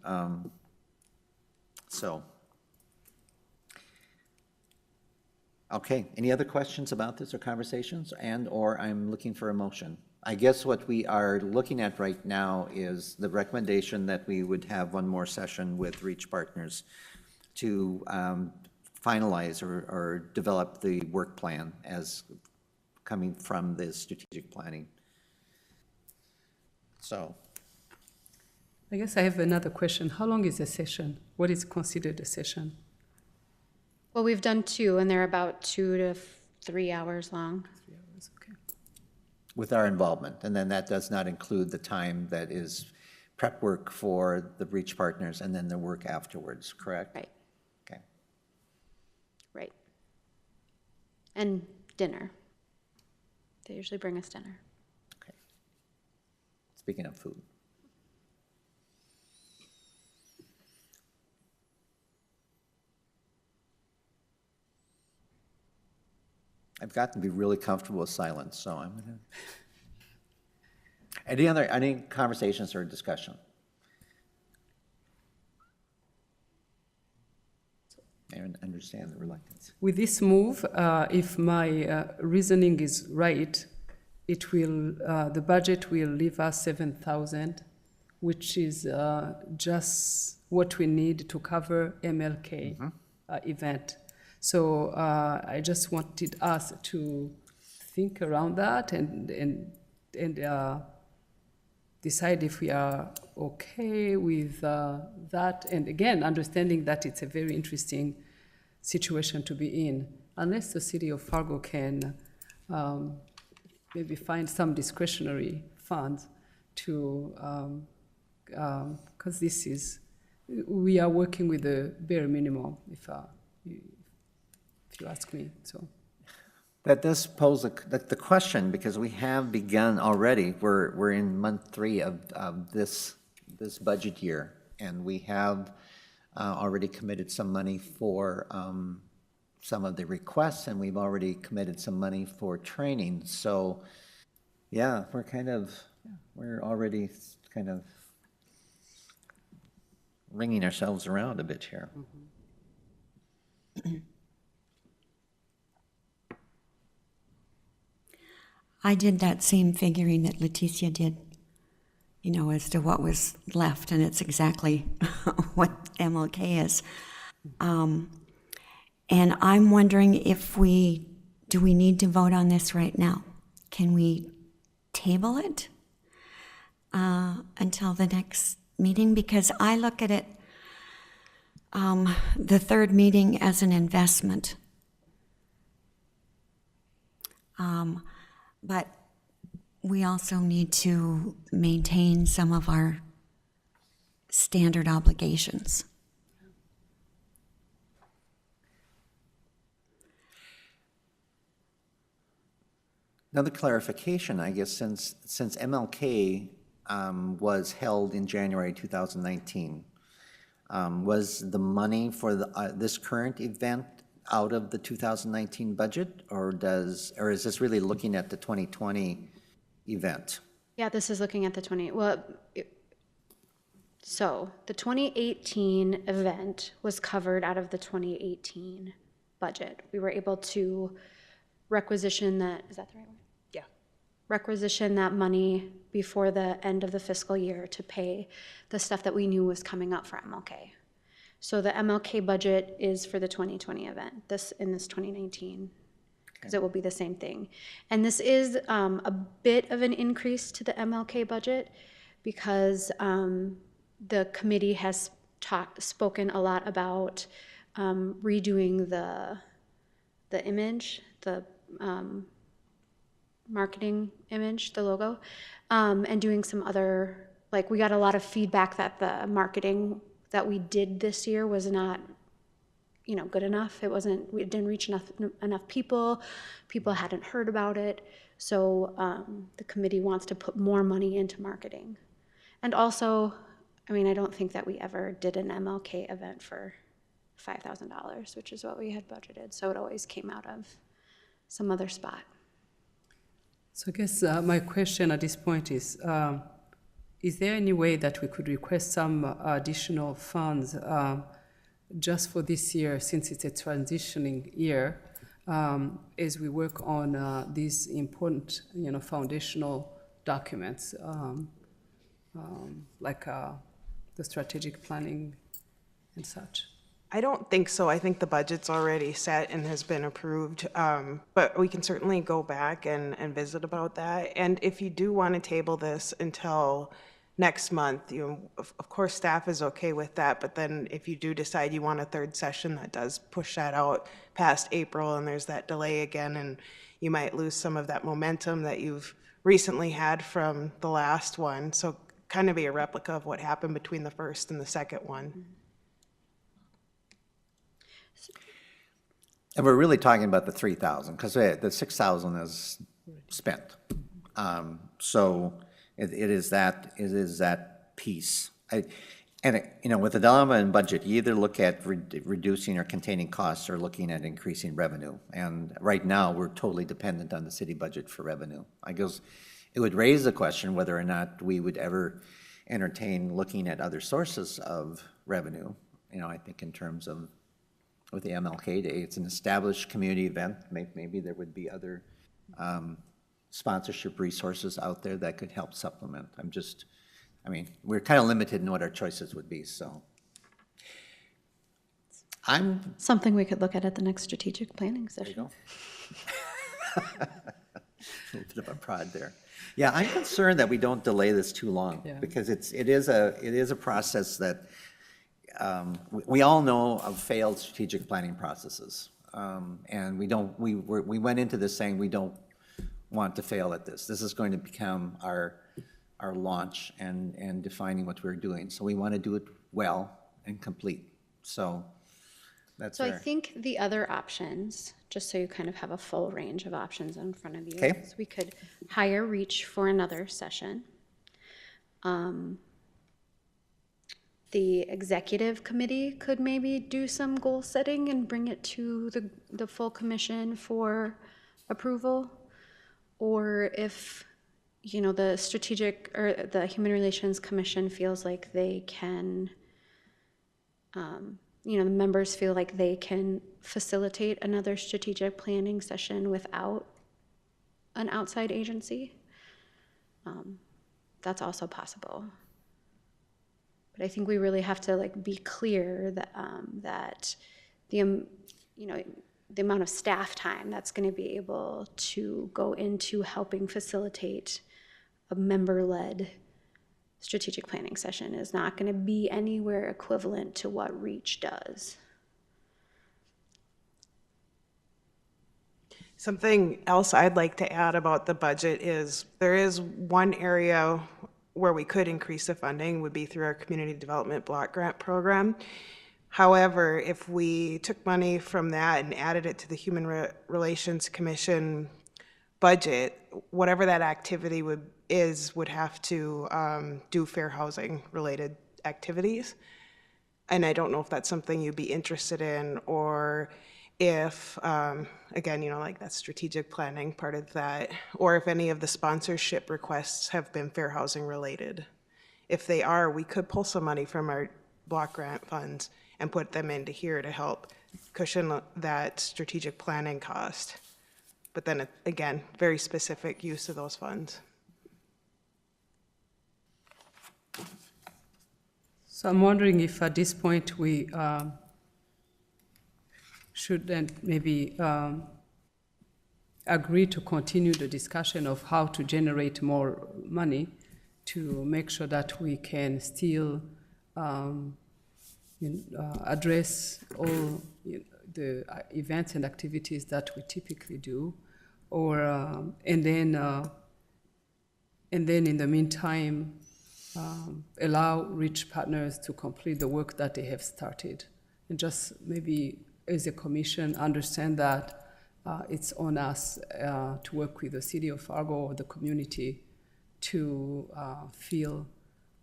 Speaker 1: Okay, any other questions about this or conversations? And/or I'm looking for a motion. I guess what we are looking at right now is the recommendation that we would have one more session with Reach Partners to finalize or develop the work plan as coming from the strategic planning. So.
Speaker 9: I guess I have another question. How long is a session? What is considered a session?
Speaker 7: Well, we've done 2, and they're about 2 to 3 hours long.
Speaker 9: 3 hours, okay.
Speaker 1: With our involvement, and then that does not include the time that is prep work for the Reach Partners and then the work afterwards, correct?
Speaker 7: Right.
Speaker 1: Okay.
Speaker 7: Right. And dinner. They usually bring us dinner.
Speaker 1: Okay. Speaking of food. I've gotten to be really comfortable with silence, so I'm gonna. Any conversations or discussion? I understand the reluctance.
Speaker 9: With this move, if my reasoning is right, it will the budget will leave us 7,000, which is just what we need to cover MLK event. So I just wanted us to think around that and decide if we are okay with that. And again, understanding that it's a very interesting situation to be in, unless the city of Fargo can maybe find some discretionary funds to, because we are working with the bare minimum, if you ask me, so.
Speaker 1: That does pose the question, because we have begun already, we're in month 3 of this budget year, and we have already committed some money for some of the requests, and we've already committed some money for training. So, yeah, we're already kind of ringing ourselves around a bit here.
Speaker 3: I did that same figuring that Leticia did, as to what was left, and it's exactly what MLK is. And I'm wondering do we need to vote on this right now? Can we table it until the next meeting? Because I look at it, the third meeting, as an investment. But we also need to maintain some of our standard obligations.
Speaker 1: Another clarification, I guess, since MLK was held in January 2019, was the money for this current event out of the 2019 budget, or is this really looking at the 2020 event?
Speaker 7: Yeah, this is looking at the so the 2018 event was covered out of the 2018 budget. We were able to requisition that, is that the right word?
Speaker 8: Yeah.
Speaker 7: Requisition that money before the end of the fiscal year to pay the stuff that we knew was coming up for MLK. So the MLK budget is for the 2020 event, in this 2019, because it will be the same thing. And this is a bit of an increase to the MLK budget, because the committee has spoken a lot about redoing the image, the marketing image, the logo, and doing some other, we got a lot of feedback that the marketing that we did this year was not, good enough. We didn't reach enough people. People hadn't heard about it. So the committee wants to put more money into marketing. And also, I don't think that we ever did an MLK event for $5,000, which is what we had budgeted. So it always came out of some other spot.
Speaker 9: So I guess my question at this point is there any way that we could request some additional funds just for this year, since it's a transitioning year, as we work on these important, foundational documents, like the strategic planning and such?
Speaker 8: I don't think so. I think the budget's already set and has been approved, but we can certainly go back and visit about that. And if you do want to table this until next month, of course, staff is okay with that, but then if you do decide you want a third session, that does push that out past April, and there's that delay again, and you might lose some of that momentum that you've recently had from the last one. So kind of be a replica of what happened between the first and the second one.
Speaker 1: And we're really talking about the 3,000, because the 6,000 is spent. So it is that piece. With the dilemma in budget, you either look at reducing or containing costs, or looking at increasing revenue. And right now, we're totally dependent on the city budget for revenue. I guess it would raise the question whether or not we would ever entertain looking at other sources of revenue. I think in terms of, with the MLK Day, it's an established community event. Maybe there would be other sponsorship resources out there that could help supplement. We're kind of limited in what our choices would be, so.
Speaker 7: Something we could look at the next strategic planning
Speaker 1: There you
Speaker 7: session.
Speaker 1: go. little bit of a prod there. Yeah, I'm concerned that we don't delay this too long,
Speaker 9: Yeah.
Speaker 1: because it is a process that, we all know of failed strategic planning processes. And we went into this saying we don't want to fail at this. This is going to become our launch and defining what we're doing. So we want to do it well and complete. So that's
Speaker 7: So I
Speaker 1: our,
Speaker 7: think the other options, just so you kind of have a full range of options in front of you,
Speaker 1: Okay.
Speaker 7: is we could hire Reach for another session. The executive committee could maybe do some goal setting and bring it to the full commission for approval. Or if, the strategic or the Human Relations Commission feels like they can, the members feel like they can facilitate another strategic planning session without an outside agency, that's also possible. But I think we really have to be clear that that the the amount of staff time that's going to be able to go into helping facilitate a member-led strategic planning session is not going to be anywhere equivalent to what REACH does.
Speaker 8: Something else I'd like to add about the budget is there is one area where we could increase the funding would be through our community development block grant program. However, if we took money from that and added it to the Human Relations Commission budget, whatever that activity would have to do fair housing related activities. And I don't know if that's something you'd be interested in, or if, again, like that strategic planning part of that, or if any of the sponsorship requests have been fair housing related. If they are, we could pull some money from our block grant funds and put them into here to help cushion that strategic planning cost. But then, again, very specific use of those funds.
Speaker 9: So I'm wondering if at this point we should then maybe agree to continue the discussion of how to generate more money to make sure that we can still address all the events and activities that we typically do, or and then in the meantime allow REACH partners to complete the work that they have started, and just maybe as a commission understand that it's on us to work with the city of Fargo or the community to fill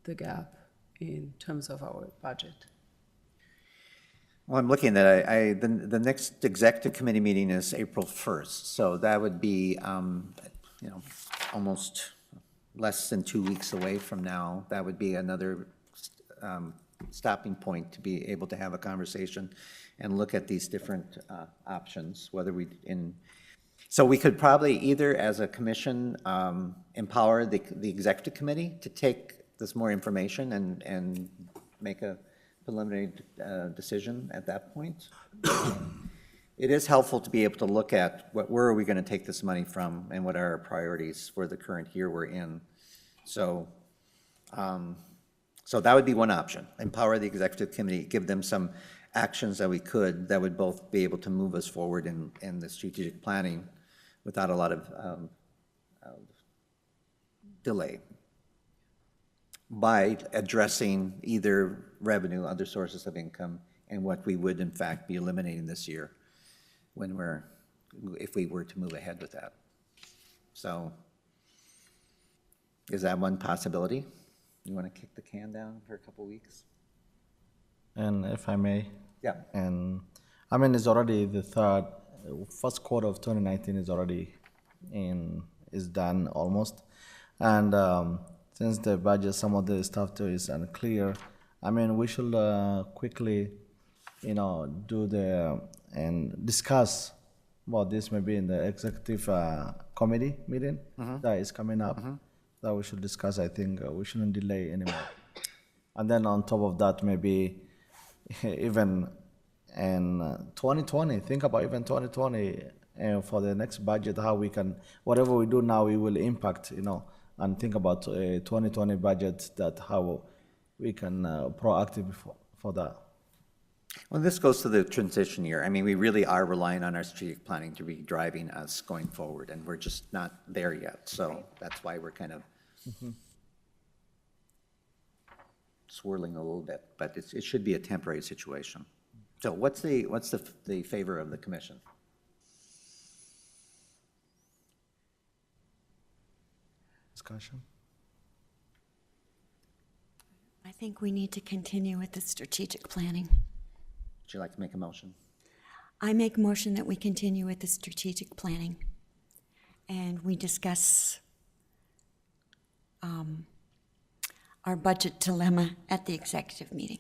Speaker 9: the gap in terms of our budget.
Speaker 1: well, I'm looking at, the next executive committee meeting is April 1st. So that would be, almost less than 2 weeks away from now. That would be another stopping point to be able to have a conversation and look at these different options, so we could probably either, as a commission, empower the executive committee to take this more information and make a preliminary decision at that point. It is helpful to be able to look at where are we going to take this money from and what are our priorities for the current year we're in. So, so that would be one option, empower the executive committee, give them some actions that that would both be able to move us forward in the strategic planning without a lot of delay, by addressing either revenue, other sources of income, and what we would in fact be eliminating this year if we were to move ahead with that. So is that one possibility? You want to kick the can down for a couple weeks?
Speaker 5: And if I may,
Speaker 1: Yeah.
Speaker 5: and it's already the first quarter of 2019 is already is done almost. And since the budget, some of the stuff too is unclear, we should quickly, do and discuss about this maybe in the executive committee meeting that is coming up. That we should discuss. I think we shouldn't delay anymore. And then on top of that, maybe even in 2020, think about even 2020, and for the next budget, how we can, whatever we do now, we will impact, and think about a 2020 budget, that how we can proactive for that.
Speaker 1: Well, this goes to the transition year. I mean, we really are relying on our strategic planning to be driving us going forward, and we're just not there yet. So that's why we're kind of swirling a little bit, but it should be a temporary situation. So what's the favor of the commission?
Speaker 5: Discussion?
Speaker 3: I think we need to continue with the strategic planning.
Speaker 1: Would you like to make a motion?
Speaker 3: I make a motion that we continue with the strategic planning, and we discuss our budget dilemma at the executive meeting.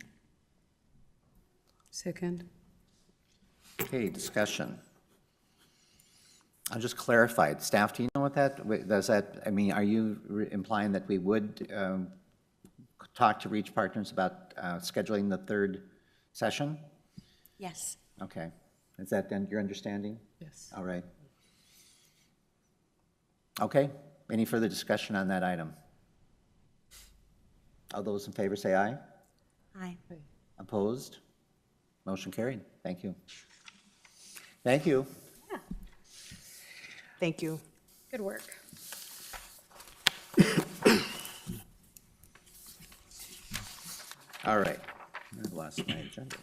Speaker 9: Second.
Speaker 1: Okay, discussion. I'll just clarify, staff, do you know what does that, I mean, are you implying that we would talk to Reach Partners about scheduling the third session?
Speaker 3: Yes.
Speaker 1: Okay. Is that then your understanding?
Speaker 9: Yes.
Speaker 1: All right. Okay. Any further discussion on that item? All those in favor say aye.
Speaker 3: Aye.
Speaker 1: Opposed? Motion carried. Thank you. Thank you.
Speaker 8: Thank you.
Speaker 7: Good work.
Speaker 1: All right. I've lost my agenda.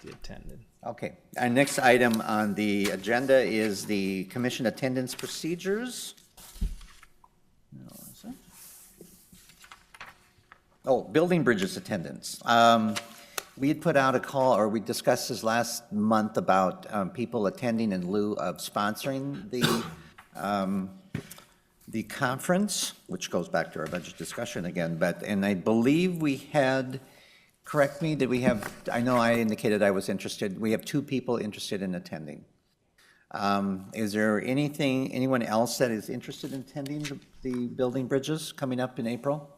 Speaker 4: The attendant.
Speaker 1: Okay. Our next item on the agenda is the commission attendance procedures. No, is it? Oh, building bridges attendance. We had put out a call, or we discussed this last month about people attending in lieu of sponsoring the conference, which goes back to our budget discussion again. And I believe we had, correct me, did we have, I know I indicated I was interested. We have 2 people interested in attending. Is there anyone else that is interested in attending the building bridges coming up in April?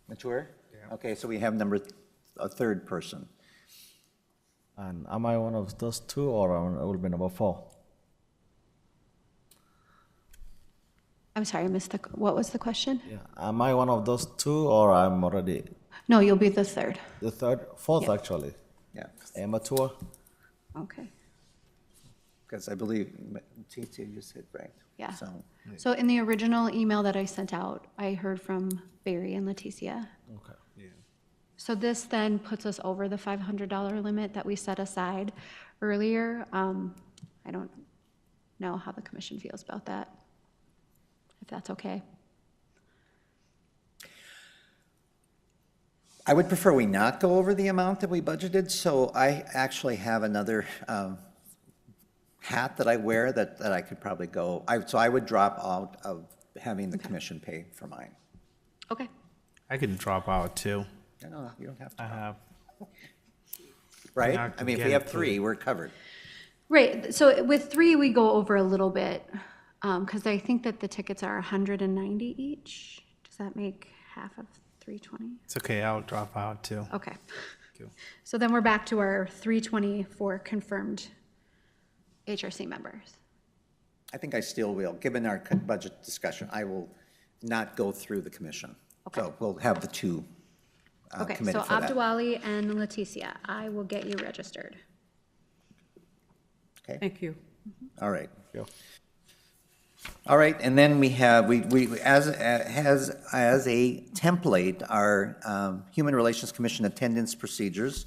Speaker 1: Mature? Okay, so we have a third person.
Speaker 5: And am I one of those 2, or I will be number 4?
Speaker 7: I'm sorry, I missed what was the question?
Speaker 5: Yeah. Am I one of those 2, or I'm already
Speaker 7: No, you'll be the third.
Speaker 5: the fourth
Speaker 7: Yeah.
Speaker 5: actually?
Speaker 1: Yeah,
Speaker 5: Amateur?
Speaker 7: Okay.
Speaker 1: because I believe TT you said, right?
Speaker 7: Yeah.
Speaker 1: So,
Speaker 7: So in the original email that I sent out, I heard from Barry and Leticia.
Speaker 5: Okay.
Speaker 7: So this then puts us over the $500 limit that we set aside earlier. I don't know how the commission feels about that, if that's okay.
Speaker 1: I would prefer we not go over the amount that we budgeted, so I actually have another hat that I wear that I could probably go, so I would drop out of having the commission pay for mine.
Speaker 7: Okay.
Speaker 4: I can drop out too.
Speaker 1: No, you don't have to,
Speaker 4: I have.
Speaker 1: right?
Speaker 4: I
Speaker 1: I
Speaker 4: can
Speaker 1: mean, if
Speaker 4: get
Speaker 1: we
Speaker 4: it
Speaker 1: have
Speaker 4: too.
Speaker 1: 3, we're covered.
Speaker 7: Right, so with 3, we go over a little bit, because I think that the tickets are 190 each. Does that make half of 320?
Speaker 4: It's okay. I'll drop out too.
Speaker 7: Okay.
Speaker 4: you.
Speaker 7: So then we're back to our 320 for confirmed HRC members.
Speaker 1: I think I still will, given our budget discussion, I will not go through the commission.
Speaker 7: Okay.
Speaker 1: So we'll have the 2
Speaker 7: Okay, so
Speaker 1: committed for that.
Speaker 7: Abdwali and Leticia, I will get you registered.
Speaker 1: Okay,
Speaker 9: Thank you.
Speaker 1: all right.
Speaker 5: Yeah.
Speaker 1: All right, and then we have, we as a template, our Human Relations Commission attendance procedures.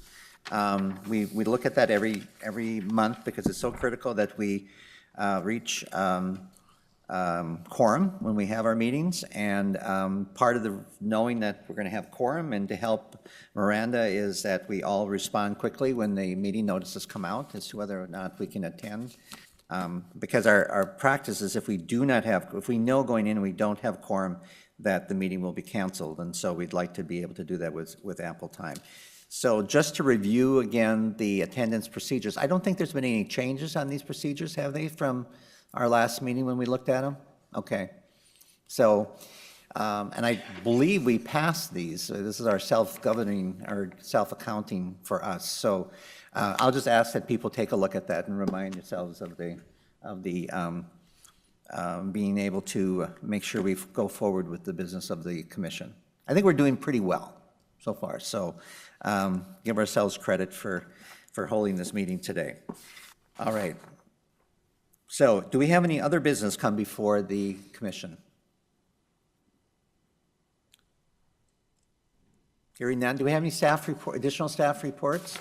Speaker 1: We look at that every month because it's so critical that we reach quorum when we have our meetings. And part of the knowing that we're going to have quorum and to help Miranda is that we all respond quickly when the meeting notices come out as to whether or not we can attend. Because our practice is if we know going in and we don't have quorum, that the meeting will be canceled. And so we'd like to be able to do that with ample time. So just to review again the attendance procedures, I don't think there's been any changes on these procedures, have they, from our last meeting when we looked at them? Okay. So And I believe we passed these. So this is our self-governing, or self-accounting for us. So I'll just ask that people take a look at that and remind yourselves of being able to make sure we go forward with the business of the commission. I think we're doing pretty well so far. So give ourselves credit for holding this meeting today. All right. So do we have any other business come before the commission? Hearing none, do we have any additional staff reports?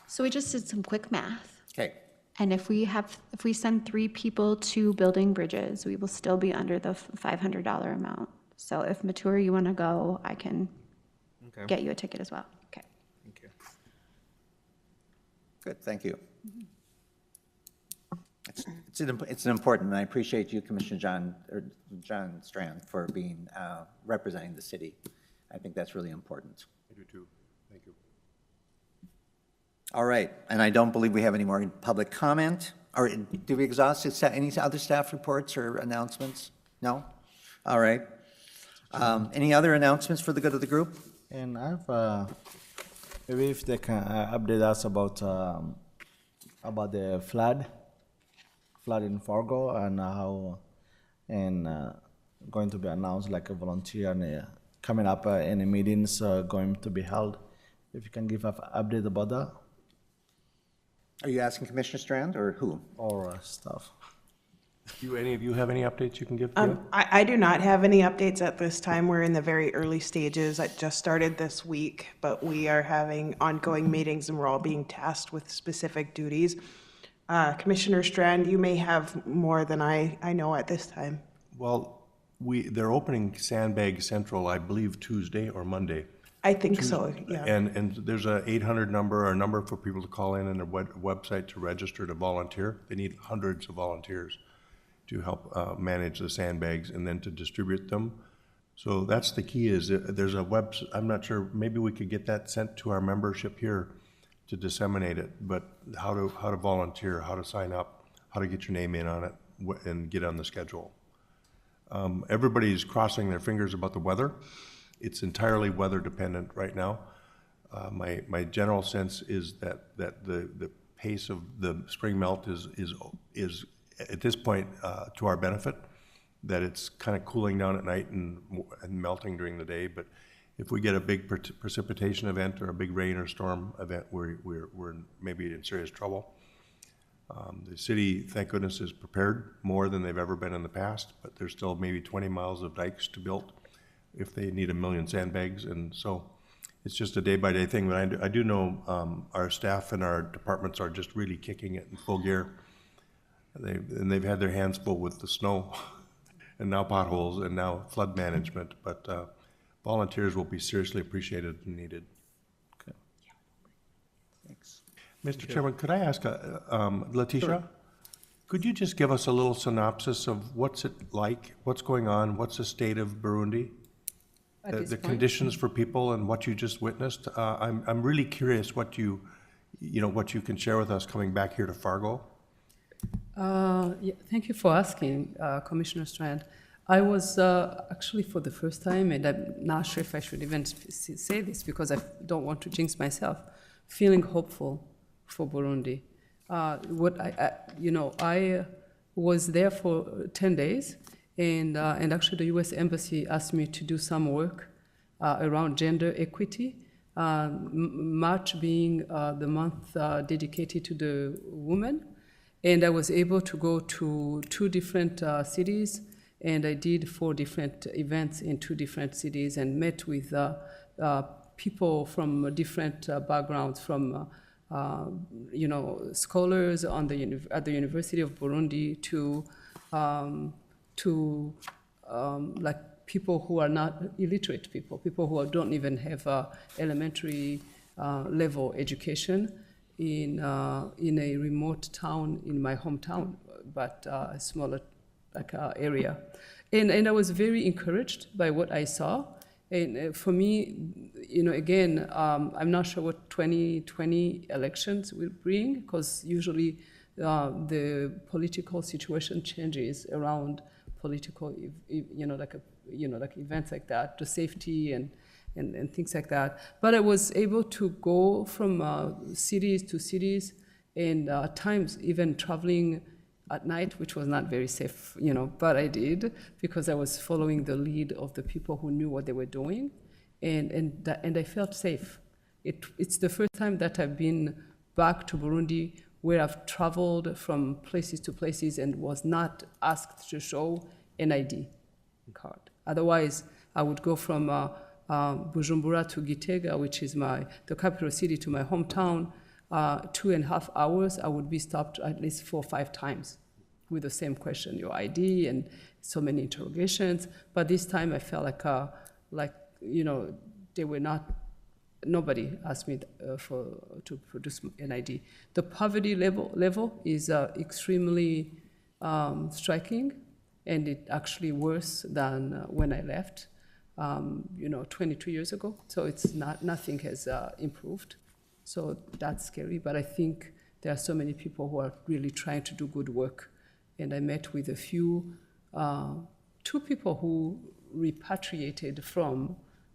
Speaker 7: So we just did some quick math.
Speaker 1: Okay,
Speaker 7: And if we send 3 people to building bridges, we will still be under the $500 amount. So if Mature, you want to go, I can get you a ticket as well. Okay.
Speaker 4: Thank you.
Speaker 1: good, thank you. It's an important, and I appreciate you, Commissioner John Strand, for being, representing the city. I think that's really important.
Speaker 2: I do too. Thank you.
Speaker 1: All right, and I don't believe we have any more public comment. Or do we exhaust any other staff reports or announcements? No? All right. Any other announcements for the good of the group?
Speaker 5: And I've, maybe if they can update us about the flood in Fargo, and how, and going to be announced like a volunteer, and coming up any meetings going to be held. If you can give an update about that,
Speaker 1: Are you asking Commissioner Strand or who?
Speaker 5: or stuff.
Speaker 2: Do any of you have any updates you can give to?
Speaker 8: I do not have any updates at this time. We're in the very early stages. I just started this week, but we are having ongoing meetings and we're all being tasked with specific duties. Commissioner Strand, you may have more than I know at this time.
Speaker 2: Well, they're opening Sandbag Central, I believe, Tuesday or Monday.
Speaker 8: I think so, yeah.
Speaker 2: And there's a 800 number, or a number for people to call in, and a website to register to volunteer. They need hundreds of volunteers to help manage the sandbags and then to distribute them. So that's the key, is there's a I'm not sure, maybe we could get that sent to our membership here to disseminate it, but how to volunteer, how to sign up, how to get your name in on it, and get on the schedule. Everybody's crossing their fingers about the weather. It's entirely weather dependent right now. My general sense is that the pace of the spring melt is at this point to our benefit, that it's kind of cooling down at night and melting during the day. But if we get a big precipitation event or a big rain or storm event, we're maybe in serious trouble. The city, thank goodness, is prepared more than they've ever been in the past, but there's still maybe 20 miles of dikes to build if they need 1 million sandbags. And so it's just a day-by-day thing. But I do know our staff and our departments are just really kicking it in full gear. They've had their hands full with the snow and now potholes and now flood management. But volunteers will be seriously appreciated and needed.
Speaker 1: Okay. Thanks.
Speaker 2: Mr. Chairman, could I ask, Letitia, sure. Could you just give us a little synopsis of what's it like, what's going on, what's the state of Burundi? The conditions for people and what you just witnessed. I'm really curious what you can share with us coming back here to Fargo.
Speaker 9: Yeah, thank you for asking, Commissioner Strand. I was actually for the first time, and I'm not sure if I should even say this because I don't want to jinx myself, feeling hopeful for Burundi. I was there for 10 days, and actually the U.S. Embassy asked me to do some work around gender equity, March being the month dedicated to the women. And I was able to go to 2 different cities, and I did 4 different events in 2 different cities and met with people from different backgrounds, from scholars at the University of Burundi to like people who are not illiterate people who don't even have elementary level education in a remote town in my hometown, but a smaller area. And I was very encouraged by what I saw. And for me, again, I'm not sure what 2020 elections will bring, because usually the political situation changes around political, like events like that, the safety and things like that. But I was able to go from cities to cities, and at times even traveling at night, which was not very safe, but I did because I was following the lead of the people who knew what they were doing, and I felt safe. It's the first time that I've been back to Burundi where I've traveled from places to places and was not asked to show an ID card. Otherwise, I would go from Bujumbura to Gitega, which is the capital city, to my hometown. 2.5 hours, I would be stopped at least 4 or 5 times with the same question, your ID, and so many interrogations. But this time I felt they were not. Nobody asked me to produce an ID. The poverty level is extremely striking, and it actually worse than when I left, 22 years ago. So it's nothing has improved. So that's scary. But I think there are so many people who are really trying to do good work. And I met with a few, 2 people who repatriated from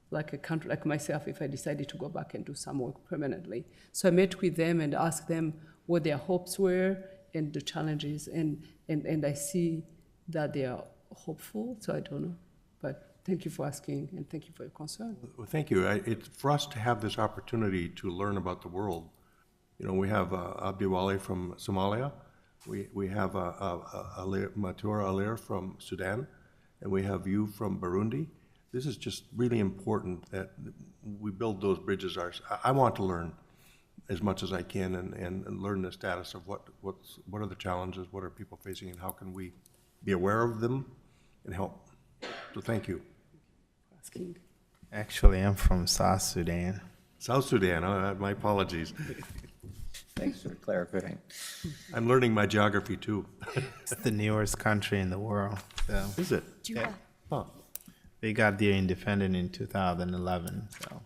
Speaker 9: like a country like myself if I decided to go back and do some work permanently. So I met with them and asked them what their hopes were and the challenges, and I see that they are hopeful, so I don't know. But thank you for asking, and thank you for your concern.
Speaker 2: Well, thank you. It's for us to have this opportunity to learn about the world. We have Abdiwali from Somalia. We have Matura Alir from Sudan, and we have you from Burundi. This is just really important that we build those bridges. I want to learn as much as I can and learn the status of what are the challenges, what are people facing, and how can we be aware of them and help. So thank you.
Speaker 9: Asking.
Speaker 4: Actually, I'm from South Sudan.
Speaker 2: South Sudan, my apologies.
Speaker 1: Thanks for clarifying.
Speaker 2: I'm learning my geography too.
Speaker 4: It's the newest country in the world. So
Speaker 2: Is it?
Speaker 4: yeah.
Speaker 2: Huh.
Speaker 4: They got their independence in 2011. So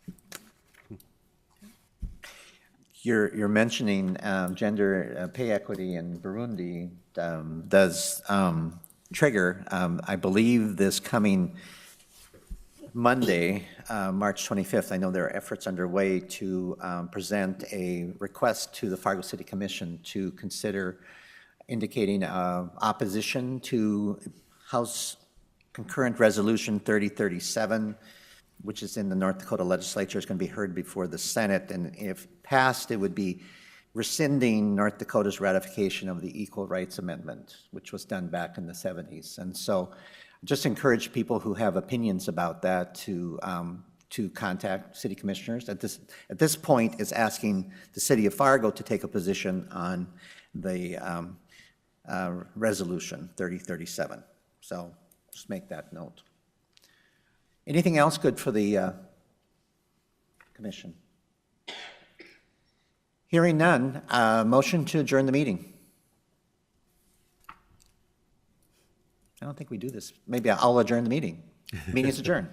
Speaker 1: You're mentioning gender pay equity in Burundi does trigger, I believe, this coming Monday, March 25th. I know there are efforts underway to present a request to the Fargo City Commission to consider indicating opposition to House Concurrent Resolution 3037, which is in the North Dakota legislature, is going to be heard before the Senate. And if passed, it would be rescinding North Dakota's ratification of the Equal Rights Amendment, which was done back in the 70s. And so just encourage people who have opinions about that to contact city commissioners. At this point, it's asking the city of Fargo to take a position on the resolution 3037. So just make that note. Anything else good for the commission? Hearing none, motion to adjourn the meeting. I don't think we do this. Maybe I'll adjourn the meeting. Meeting is adjourned.